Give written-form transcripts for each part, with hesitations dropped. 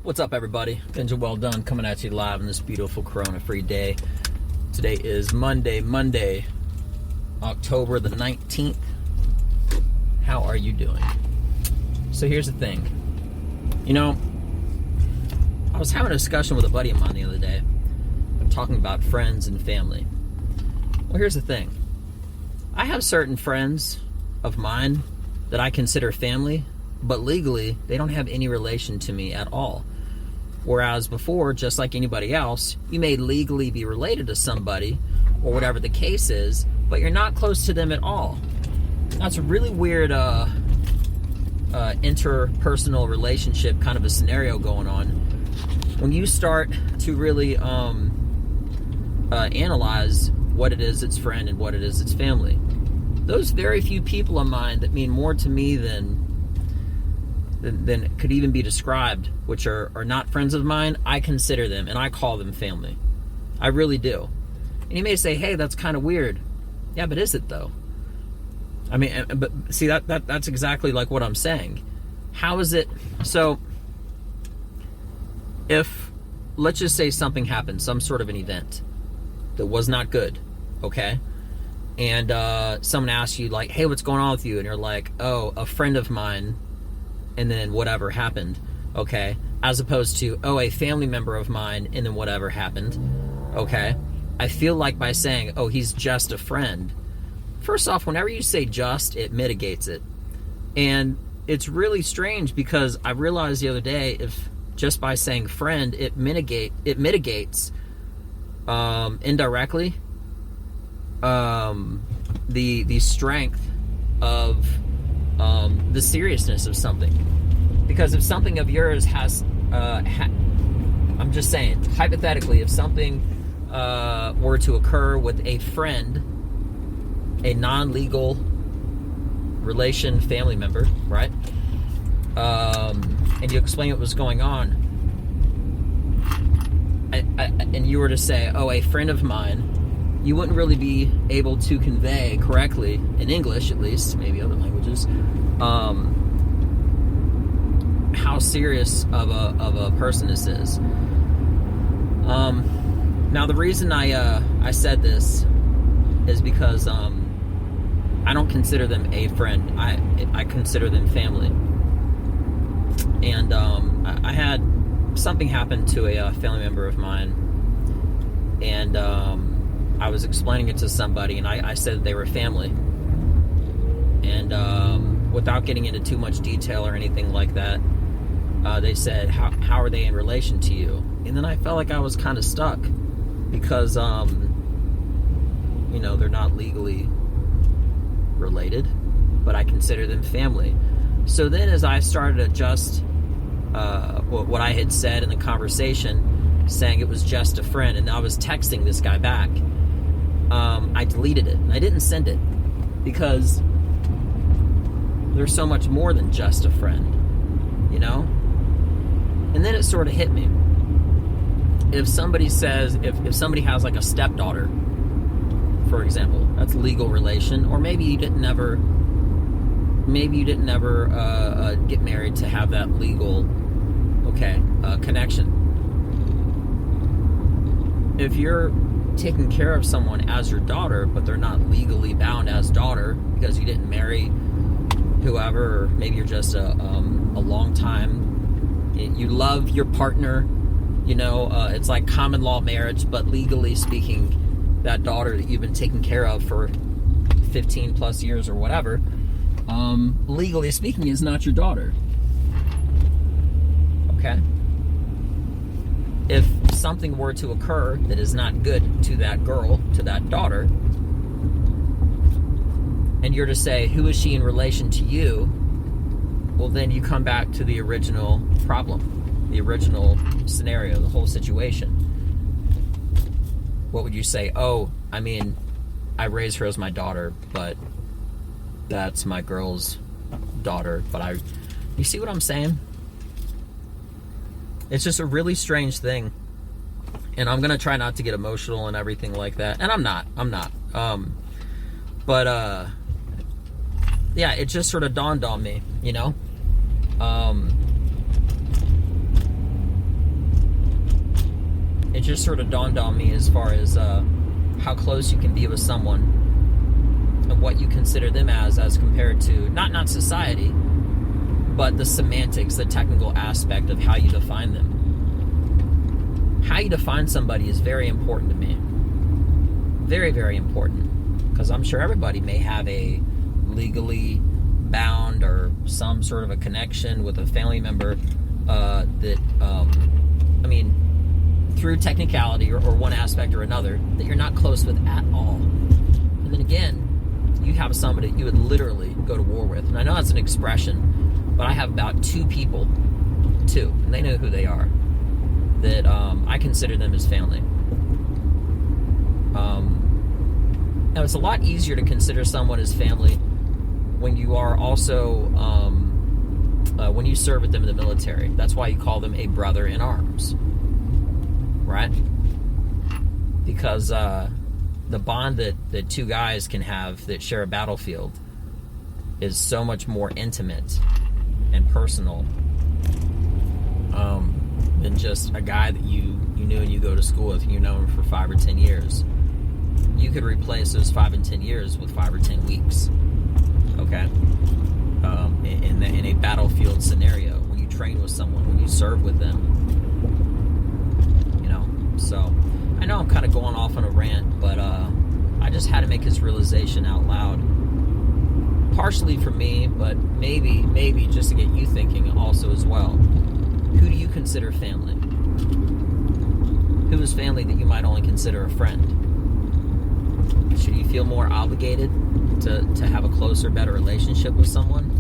What's up, everybody? Benja Welldone coming at you live on this beautiful Corona-free day. Today is Monday, October the 19th. How are you doing? So here's the thing. You know, I was having a discussion with a buddy of mine the other day, talking about friends and family. Well, here's the thing. I have certain friends of mine that I consider family, but legally, they don't have any relation to me at all. Whereas before, just like anybody else, you may legally be related to somebody, or whatever the case is, but you're not close to them at all. That's a really weird interpersonal relationship kind of a scenario going on. When you start to really analyze what it is it's friend and what it is it's family, those very few people of mine that mean more to me than could even be described, which are not friends of mine, I consider them and I call them family. I really do. And you may say, hey, that's kind of weird. Yeah, but is it though? I mean, but see, that's exactly like what I'm saying. How is it? So if, let's just say something happened, some sort of an event that was not good, okay? And someone asks you like, hey, what's going on with you? And you're like, oh, a friend of mine, and then whatever happened, okay? As opposed to, oh, a family member of mine, and then whatever happened, okay? I feel like by saying, oh, he's just a friend, first off, whenever you say just, it mitigates it. And it's really strange because I realized the other day, if just by saying friend, it mitigates indirectly the strength of the seriousness of something. Because if something of yours has, I'm just saying, hypothetically, if something were to occur with a friend, a non-legal relation, family member, right? And you explain what was going on, and you were to say, oh, a friend of mine, you wouldn't really be able to convey correctly, in English at least, maybe other languages, how serious of a person this is. Now the reason I said this is because I don't consider them a friend. I consider them family. And I had something happen to a family member of mine, and I was explaining it to somebody, and I said they were family. And without getting into too much detail or anything like that, they said, how are they in relation to you? And then I felt like I was kind of stuck because, you know, they're not legally related, but I consider them family. So then as I started to adjust what I had said in the conversation, saying it was just a friend, and I was texting this guy back, I deleted it. And I didn't send it because there's so much more than just a friend, you know? And then it sort of hit me. If somebody says, if somebody has like a stepdaughter, for example, that's a legal relation, or maybe you didn't ever get married to have that legal, connection. If you're taking care of someone as your daughter, but they're not legally bound as daughter because you didn't marry whoever, or maybe you're just a long time, you love your partner, you know, it's like common law marriage, but legally speaking, that daughter that you've been taking care of for 15 plus years or whatever, legally speaking, is not your daughter. Okay? If something were to occur that is not good to that girl, to that daughter, and you're to say, who is she in relation to you? Well, then you come back to the original problem, the original scenario, the whole situation. What would you say? Oh, I mean, I raised her as my daughter, but that's my girl's daughter. But you see what I'm saying? It's just a really strange thing. And I'm going to try not to get emotional and everything like that. And I'm not. Yeah, it just sort of dawned on me, you know? it just sort of dawned on me as far as how close you can be with someone and what you consider them as compared to not society, but the semantics, the technical aspect of how you define them. How you define somebody is very important to me. Very, very important. Because I'm sure everybody may have a legally bound or some sort of a connection with a family member through technicality or one aspect or another that you're not close with at all. And then again, you have somebody you would literally go to war with. And I know that's an expression, but I have about two people, and they know who they are, that I consider them as family. Now, it's a lot easier to consider someone as family when you are also, when you serve with them in the military. That's why you call them a brother in arms, right? Because the bond that two guys can have that share a battlefield is so much more intimate and personal than just a guy that you knew and you go to school with and you know him for 5 or 10 years. You could replace those 5 and 10 years with 5 or 10 weeks, okay? In a battlefield scenario, when you train with someone, when you serve with them, you know. So I know I'm kind of going off on a rant, but I just had to make this realization out loud. Partially for me, but maybe just to get you thinking also as well. Who do you consider family? Who is family that you might only consider a friend? Should you feel more obligated to have a closer, better relationship with someone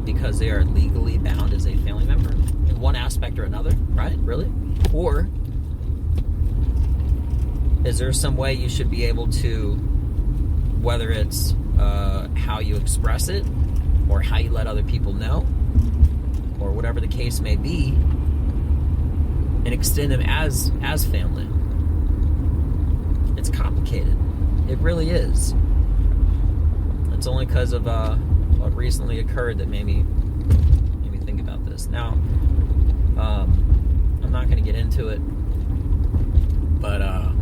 because they are legally bound as a family member in one aspect or another, right? Really? Or is there some way you should be able to, whether it's how you express it or how you let other people know or whatever the case may be, and extend them as family? It's complicated. It really is. It's only because of what recently occurred that made me think about this. Now, I'm not going to get into it, but I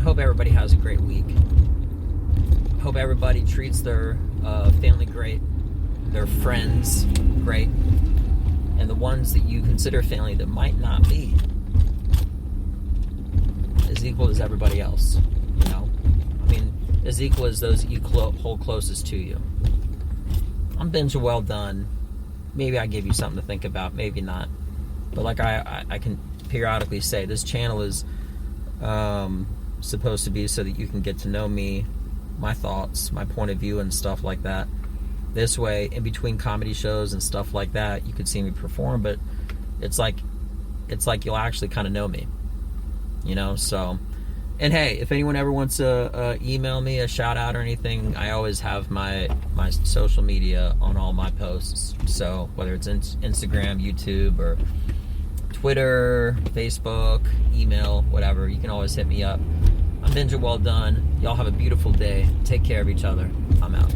hope everybody has a great week. I hope everybody treats their family great, their friends great, and the ones that you consider family that might not be as equal as everybody else. You know, I mean, as equal as those that you hold closest to you. I'm Benja Welldone. Maybe I give you something to think about, maybe not. But like I can periodically say, this channel is supposed to be so that you can get to know me, my thoughts, my point of view, and stuff like that. This way, in between comedy shows and stuff like that, you could see me perform, but it's like you'll actually kind of know me, you know. So, and hey, if anyone ever wants to email me a shout out or anything, I always have my social media on all my posts. So whether it's Instagram, YouTube, or Twitter, Facebook, email, whatever, you can always hit me up. I'm Benja Welldone. Y'all have a beautiful day. Take care of each other. I'm out.